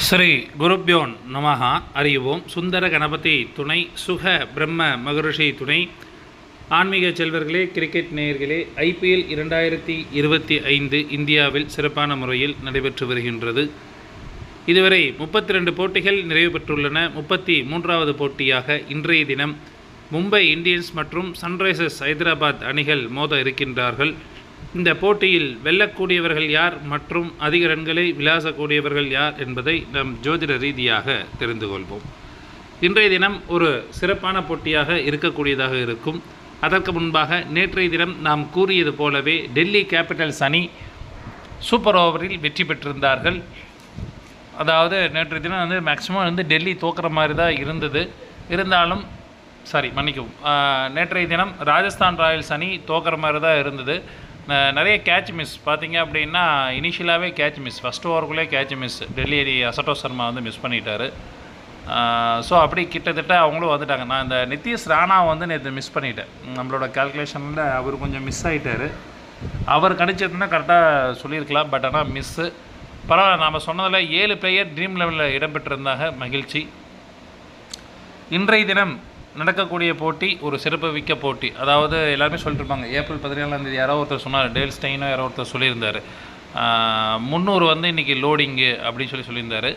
ஸ்ரீ குருப்யோன் நமஹ. அறிவோம். சுந்தர கணபதி துணை, சுக பிரம்ம மகரிஷி துணை. ஆன்மீக செல்வர்களே, கிரிக்கெட் நேயர்களே, IPL 2025 இந்தியாவில் சிறப்பான முறையில் நடைபெற்று வருகின்றது. இதுவரை 32 போட்டிகள் நிறைவு பெற்றுள்ளன. 33வது போட்டியாக இன்றைய தினம் மும்பை இந்தியன்ஸ் மற்றும் சன்ரைசர்ஸ் ஹைதராபாத் அணிகள் மோத இருக்கின்றார்கள். இந்த போட்டியில் வெல்லக்கூடியவர்கள் யார் மற்றும் அதிக ரன்களை விளாசக்கூடியவர்கள் யார் என்பதை நம் ஜோதிட ரீதியாக தெரிந்து கொள்வோம். இன்றைய தினம் ஒரு சிறப்பான போட்டியாக இருக்கக்கூடியதாக இருக்கும். அதற்கு முன்பாக நேற்றைய தினம் நாம் கூறியது போலவே டெல்லி கேபிட்டல்ஸ் அணி சூப்பர் ஓவரில் வெற்றி பெற்றிருந்தார்கள். அதாவது நேற்றைய தினம் மேக்ஸிமம் டெல்லி தோக்குற மாதிரி தான் இருந்தது. இருந்தாலும் நேற்றைய தினம் ராஜஸ்தான் ராயல்ஸ் அணி தோக்குற மாதிரி தான் இருந்தது. நிறைய கேட்ச் மிஸ் பார்த்தீங்க அப்படின்னா, இனிஷியலாகவே கேட்ச் மிஸ், ஃபஸ்ட் ஓவருக்குள்ளே கேட்ச் மிஸ். டெல்லி அணி அசட்டோ சர்மா மிஸ் பண்ணிட்டார். ஸோ அப்படி கிட்டத்தட்ட அவங்களும் வந்துட்டாங்க. நான் இந்த நிதிஷ் ராணா நேற்று மிஸ் பண்ணிட்டேன். நம்மளோட கால்குலேஷனில் அவர் கொஞ்சம் மிஸ் ஆகிட்டார். அவர் கணிச்சதுன்னா கரெக்டாக சொல்லியிருக்கலாம். பட் ஆனால் மிஸ்ஸு பரவாயில்ல. நாம் சொன்னதில் 7 பிளேயர் ட்ரீம் லெவலில் இடம்பெற்றிருந்தாங்க. மகிழ்ச்சி. இன்றைய தினம் நடக்கக்கூடிய போட்டி ஒரு சிறப்பு மிக்க போட்டி. அதாவது எல்லாருமே சொல்லிட்டுருப்பாங்க, ஏப்ரல் 17 யாரோ ஒருத்தர் சொன்னார், டேல் ஸ்டெயினோ யாரோ ஒருத்தர் சொல்லியிருந்தார், 300 இன்றைக்கி லோடிங்கு அப்படின்னு சொல்லியிருந்தார்.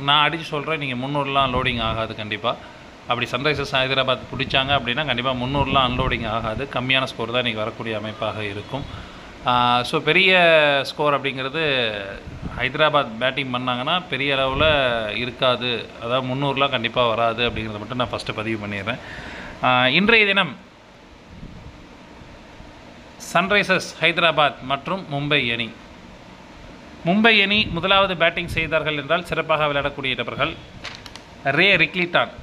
நான் அடித்து சொல்கிறேன், நீங்கள் 300லாம் லோடிங் ஆகாது கண்டிப்பாக. அப்படி சன்ரைசர்ஸ் ஹைதராபாத் பிடிச்சாங்க அப்படின்னா கண்டிப்பாக 300லாம் அன்லோடிங் ஆகாது. கம்மியான ஸ்கோர் தான் இன்றைக்கி வரக்கூடிய அமைப்பாக இருக்கும். ஸோ பெரிய ஸ்கோர் அப்படிங்கிறது ஹைதராபாத் பேட்டிங் பண்ணாங்கன்னா பெரிய அளவில் இருக்காது. அதாவது 300லாம் கண்டிப்பாக வராது அப்படிங்கிறத மட்டும் நான் ஃபஸ்ட்டு பதிவு பண்ணிடுறேன். இன்றைய தினம் சன்ரைசர்ஸ் ஹைதராபாத் மற்றும் மும்பை அணி. மும்பை அணி முதலாவது பேட்டிங் செய்தார்கள் என்றால் சிறப்பாக விளையாடக்கூடிய நபர்கள் ரே ரிக்லிட்டான்.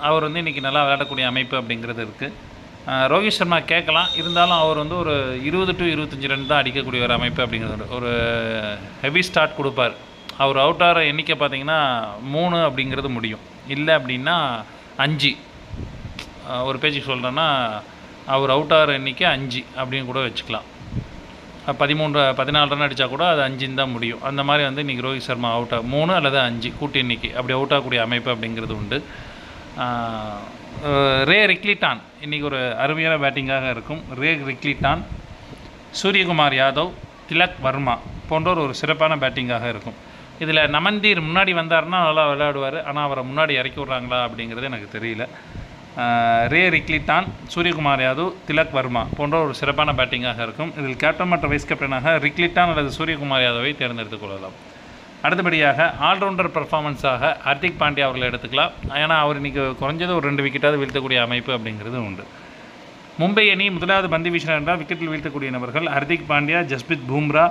அவர் இன்றைக்கி நல்லா விளையாடக்கூடிய அமைப்பு அப்படிங்கிறது இருக்குது. ரோஹித் சர்மா கேட்கலாம், இருந்தாலும் அவர் ஒரு 20 to 25 ரன் தான் அடிக்கக்கூடிய ஒரு அமைப்பு அப்படிங்கிறது. ஒரு ஹெவி ஸ்டார்ட் கொடுப்பார். அவர் அவுட் ஆகிற எண்ணிக்கை பார்த்திங்கன்னா 3 அப்படிங்கிறது முடியும். இல்லை அப்படின்னா 5. ஒரு பேச்சுக்கு சொல்கிறேன்னா அவர் அவுட் ஆகிற எண்ணிக்கை 5 அப்படின்னு கூட வச்சுக்கலாம். 14 ரன் அடித்தா கூட அது 5 தான் முடியும். அந்த மாதிரி இன்றைக்கி ரோஹித் சர்மா அவுட் 3 அல்லது 5 கூட்டு எண்ணிக்கை அப்படி அவுட் ஆகக்கூடிய அமைப்பு அப்படிங்கிறது உண்டு. ரே ரிக்லிட்டான் இன்றைக்கி ஒரு அருமையான பேட்டிங்காக இருக்கும். ரே ரிக்லிட்டான், சூரியகுமார் யாதவ், திலக் வர்மா போன்றோர் ஒரு சிறப்பான பேட்டிங்காக இருக்கும். இதில் நமந்தீர் முன்னாடி வந்தார்னா நல்லா விளையாடுவார். ஆனால் அவரை முன்னாடி இறக்கி விட்றாங்களா அப்படிங்கிறது எனக்கு தெரியல. ரே ரிக்லிட்டான், சூரியகுமார் யாதவ், திலக் வர்மா போன்ற ஒரு சிறப்பான பேட்டிங்காக இருக்கும். இதில் கேப்டன் மற்றும் வைஸ் கேப்டனாக ரிக்லிட்டான் அல்லது சூரியகுமார் யாதவை தேர்ந்தெடுத்துக் கொள்ளலாம். அடுத்தபடியாக ஆல்ரவுண்டர் பர்ஃபார்மன்ஸாக ஹர்திக் பாண்டியா அவர்களை எடுத்துக்கலாம். ஏன்னா அவர் இன்றைக்கி குறைஞ்சது ஒரு 2 விக்கெட்டாவது வீழ்த்தக்கூடிய அமைப்பு அப்படிங்கிறது உண்டு. மும்பை அணி முதலாவது பந்து வீச்சினர் என்றால் விக்கெட்டில் வீழ்த்தக்கூடிய நபர்கள் ஹர்திக் பாண்டியா, ஜஸ்பிரித் பூம்ரா,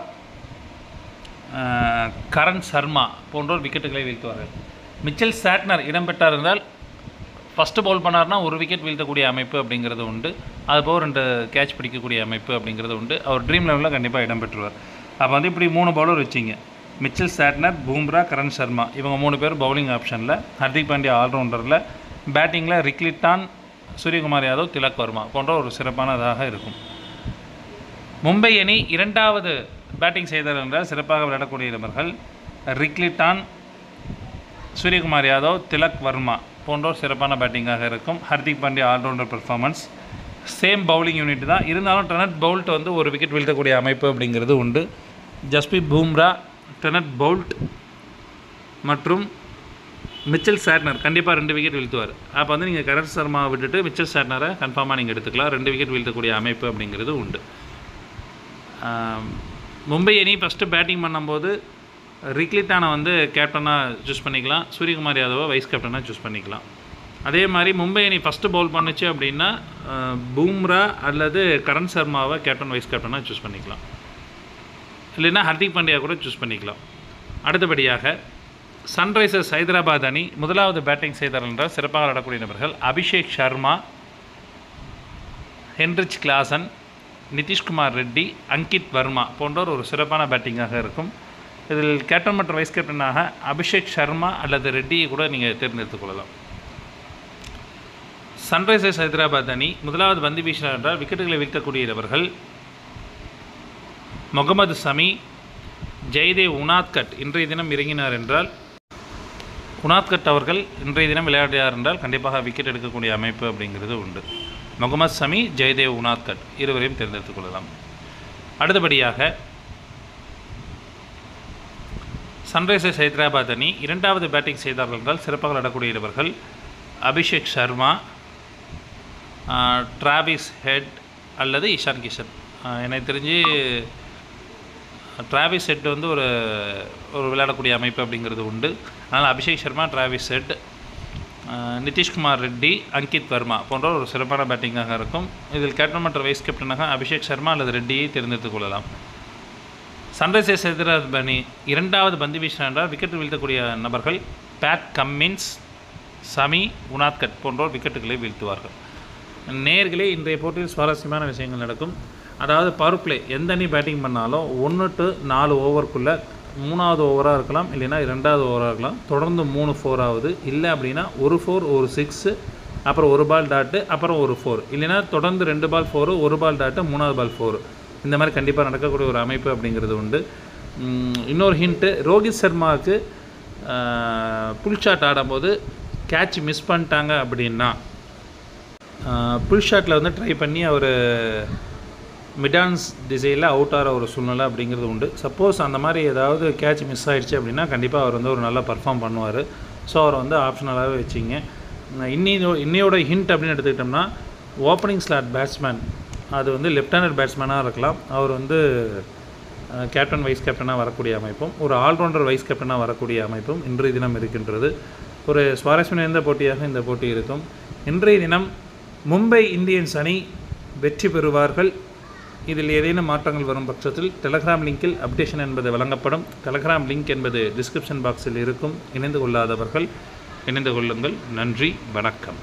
கரண் சர்மா போன்றோர் விக்கெட்டுகளை வீழ்த்துவார்கள். மிச்சல் சாட்னர் இடம்பெற்றார் என்றால் ஃபஸ்ட்டு பவுல் பண்ணார்னா 1 விக்கெட் வீழ்த்தக்கூடிய அமைப்பு அப்படிங்கிறது உண்டு. அதுபோக 2 கேட்ச் பிடிக்கக்கூடிய அமைப்பு அப்படிங்கிறது உண்டு. அவர் ட்ரீம் லெவலில் கண்டிப்பாக இடம்பெற்றுவார். அப்போ இப்படி 3 பவுலர் வச்சிங்க. மிச்சல் சாட்னர், பூம்ரா, கரண் சர்மா இவங்க 3 பேர் பவுலிங் ஆப்ஷனில், ஹர்திக் பாண்டியா ஆல்ரவுண்டரில், பேட்டிங்கில் ரிக்லிட்டான், சூரியகுமார் யாதவ், திலக் வர்மா போன்ற ஒரு சிறப்பானதாக இருக்கும். மும்பை அணி 2வது பேட்டிங் செய்தார் என்றால் சிறப்பாக விளையாடக்கூடிய நபர்கள் ரிக்லிட்டான், சூரியகுமார் யாதவ், திலக் வர்மா போன்றோர் சிறப்பான பேட்டிங்காக இருக்கும். Hardik Pandya all rounder performance, same bowling unit தான். இருந்தாலும் டெனட் பவுல்ட் 1 விக்கெட் வீழ்த்தக்கூடிய அமைப்பு அப்படிங்கிறது உண்டு. ஜஸ்பிரித் பூம்ரா, டெனட் பவுல்ட் மற்றும் மிச்சல் சாட்னர் கண்டிப்பாக 2 விக்கெட் வீழ்த்துவார். அப்போ நீங்கள் கரண் சர்மாவை விட்டுட்டு மிச்சல் சாட்னரை கன்ஃபார்மாக நீங்கள் எடுத்துக்கலாம். 2 விக்கெட் வீழ்த்தக்கூடிய அமைப்பு அப்படிங்கிறது உண்டு. மும்பை அணி ஃபஸ்ட்டு பேட்டிங் பண்ணும்போது ரிக்லிட்டானை கேப்டனாக சூஸ் பண்ணிக்கலாம், சூரியகுமார் யாதவை வைஸ் கேப்டனாக சூஸ் பண்ணிக்கலாம். அதே மாதிரி மும்பை அணி ஃபஸ்ட்டு பவுல் பண்ணுச்சு அப்படின்னா பூம்ரா அல்லது கரண் சர்மாவை கேப்டன் வைஸ் கேப்டனாக சூஸ் பண்ணிக்கலாம். இல்லைன்னா ஹர்திக் பாண்டியா கூட சூஸ் பண்ணிக்கலாம். அடுத்தபடியாக சன்ரைசர்ஸ் ஹைதராபாத் அணி முதலாவது பேட்டிங் செய்தார் என்றால் சிறப்பாக விளையாடக்கூடிய நபர்கள் அபிஷேக் சர்மா, ஹென்ரிச் கிளாசன், நிதிஷ்குமார் ரெட்டி, அங்கித் வர்மா போன்றோர் ஒரு சிறப்பான பேட்டிங்காக இருக்கும். இதில் கேப்டன் மற்றும் வைஸ் கேப்டனாக அபிஷேக் சர்மா அல்லது ரெட்டியை கூட நீங்கள் தேர்ந்தெடுத்துக் கொள்ளலாம். சன்ரைசர்ஸ் ஹைதராபாத் அணி முதலாவது பந்து வீசினார் என்றால் விக்கெட்டுகளை வீழ்த்தக்கூடிய நபர்கள் முகமது சமி, ஜெய்தேவ் உனாத்கட் இன்றைய தினம் இறங்கினார் என்றால் உனாத்கட் அவர்கள் இன்றைய தினம் விளையாடுகிறார் என்றால் கண்டிப்பாக விக்கெட் எடுக்கக்கூடிய அமைப்பு அப்படிங்கிறது உண்டு. முகமது சமி, ஜெயதேவ் உனாத்கட் இருவரையும் தேர்ந்தெடுத்துக் கொள்ளலாம். அடுத்தபடியாக சன்ரைசர்ஸ் ஹைதராபாத் அணி இரண்டாவது பேட்டிங் செய்தார்கள் என்றால் சிறப்பாக விளையாடக்கூடிய இருவர்கள் அபிஷேக் சர்மா, டிராவிஸ் ஹெட் அல்லது இஷான் கிஷன். எனக்கு தெரிஞ்சு டிராவிஸ் ஹெட் வந்து ஒரு விளையாடக்கூடிய அமைப்பு அப்படிங்கிறது உண்டு. அதனால் அபிஷேக் சர்மா, டிராவிஸ் ஹெட், நிதிஷ்குமார் ரெட்டி, அங்கித் வர்மா போன்ற ஒரு சிறப்பான பேட்டிங்காக இருக்கும். இதில் கேப்டன் மற்றும் வைஸ் கேப்டனாக அபிஷேக் சர்மா அல்லது ரெட்டியை தேர்ந்தெடுத்துக் கொள்ளலாம். சன்ரைசர்ஸ் ஹைதராபாத் அணி இரண்டாவது பந்து வீச்சினர் என்றால் விக்கெட் வீழ்த்தக்கூடிய நபர்கள் பேட் கம்மின்ஸ், சமி, உனாத்கட் போன்றோர் விக்கெட்டுகளை வீழ்த்துவார்கள். நேர்களே, இன்றைய போட்டியில் சுவாரஸ்யமான விஷயங்கள் நடக்கும். அதாவது பவர் பிளே எந்த அணி பேட்டிங் பண்ணாலும் 1 to 4 ஓவருக்குள்ளே 3வது ஓவராக இருக்கலாம், இல்லைனா 2வது ஓவராக இருக்கலாம், தொடர்ந்து 3 4 ஆகுது. இல்லை அப்படின்னா ஒரு 4 ஒரு 6, அப்புறம் ஒரு பால் டாட்டு, அப்புறம் ஒரு 4, இல்லைனா தொடர்ந்து 2 பால் 4, ஒரு பால் டாட்டு, 3வது பால் 4. இந்த மாதிரி கண்டிப்பாக நடக்கக்கூடிய ஒரு அமைப்பு அப்படிங்கிறது உண்டு. இன்னொரு ஹிண்ட்டு, ரோஹித் சர்மாவுக்கு புல் ஷாட் ஆடும்போது கேட்ச் மிஸ் பண்ணிட்டாங்க அப்படின்னா புல் ஷாட்டில் வந்து ட்ரை பண்ணி அவர் மிடான்ஸ் திசையில் அவுட் ஆகிற ஒரு சூழ்நிலை அப்படிங்கிறது உண்டு. சப்போஸ் அந்த மாதிரி ஏதாவது கேட்ச் மிஸ் ஆகிடுச்சு அப்படின்னா கண்டிப்பாக அவர் வந்து ஒரு நல்லா பர்ஃபார்ம் பண்ணுவார். ஸோ அவரை வந்து ஆப்ஷனலாகவே வச்சிங்க. இன்னையோட ஹிண்ட் அப்படின்னு எடுத்துக்கிட்டோம்னா ஓப்பனிங் ஸ்லாட் பேட்ஸ்மேன், அது வந்து லெஃப்ட் ஹேண்டட் பேட்ஸ்மேனாக இருக்கலாம். அவர் வந்து கேப்டன் வைஸ் கேப்டனாக வரக்கூடிய அமைப்பும், ஒரு ஆல்ரவுண்டர் வைஸ் கேப்டனாக வரக்கூடிய அமைப்பும் இன்றைய தினம் இருக்கின்றது. ஒரு சுவாரஸ்யம் நிறைந்த போட்டியாக இந்த போட்டி இருக்கும். இன்றைய தினம் மும்பை இந்தியன்ஸ் அணி வெற்றி பெறுவார்கள். இதில் ஏதேனும் மாற்றங்கள் வரும் பட்சத்தில் டெலகிராம் லிங்கில் அப்டேஷன் என்பது வழங்கப்படும். டெலகிராம் லிங்க் என்பது டிஸ்கிரிப்ஷன் பாக்ஸில் இருக்கும். இணைந்து கொள்ளாதவர்கள் இணைந்து கொள்ளுங்கள். நன்றி, வணக்கம்.